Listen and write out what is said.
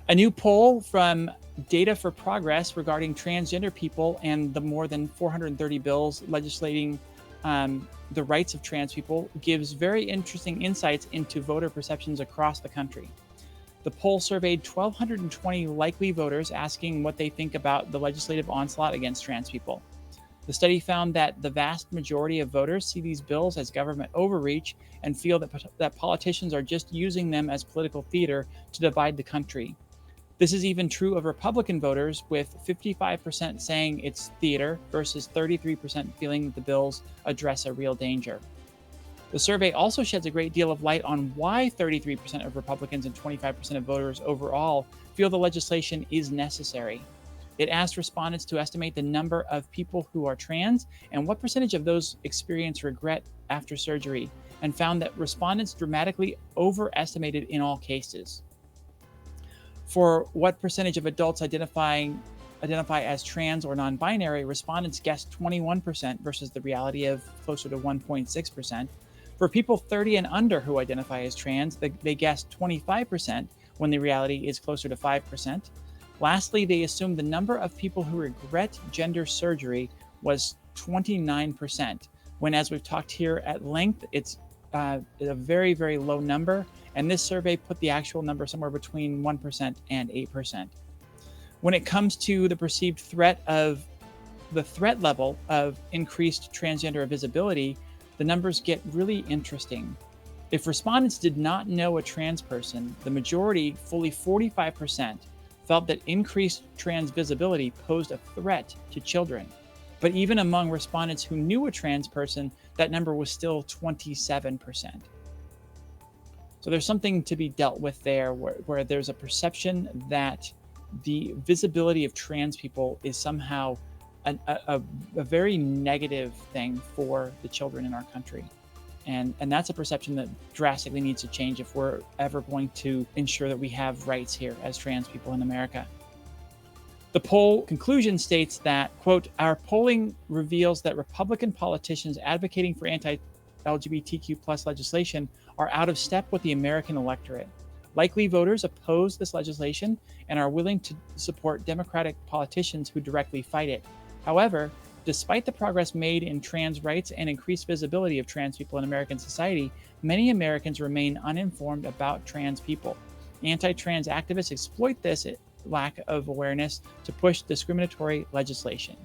A new poll from Data for Progress regarding transgender people and the more than 430 bills legislating the rights of trans people gives very interesting insights into voter perceptions across the country. The poll surveyed 1,220 likely voters asking what they think about the legislative onslaught against trans people. The study found that the vast majority of voters see these bills as government overreach and feel that politicians are just using them as political theater to divide the country. This is even true of Republican voters, with 55% saying it's theater versus 33% feeling that the bills address a real danger. The survey also sheds a great deal of light on why 33% of Republicans and 25% of voters overall feel the legislation is necessary. It asked respondents to estimate the number of people who are trans and what percentage of those experience regret after surgery, and found that respondents dramatically overestimated in all cases. For what percentage of adults identify as trans or non-binary, respondents guessed 21% versus the reality of closer to 1.6%. For people 30 and under who identify as trans, they guessed 25% when the reality is closer to 5%. Lastly, they assumed the number of people who regret gender surgery was 29%, when, as we've talked here at length, it's a very, very low number, and this survey put the actual number somewhere between 1% and 8%. When it comes to the perceived threat level of increased transgender visibility, the numbers get really interesting. If respondents did not know a trans person, the majority, fully 45%, felt that increased trans visibility posed a threat to children. But even among respondents who knew a trans person, that number was still 27%. So there's something to be dealt with there, where there's a perception that the visibility of trans people is somehow a very negative thing for the children in our country. And that's a perception that drastically needs to change if we're ever going to ensure that we have rights here as trans people in America. The poll conclusion states that, quote, "Our polling reveals that Republican politicians advocating for anti-LGBTQ plus legislation are out of step with the American electorate. Likely voters oppose this legislation and are willing to support Democratic politicians who directly fight it. However, despite the progress made in trans rights and increased visibility of trans people in American society, many Americans remain uninformed about trans people. Anti-trans activists exploit this lack of awareness to push discriminatory legislation."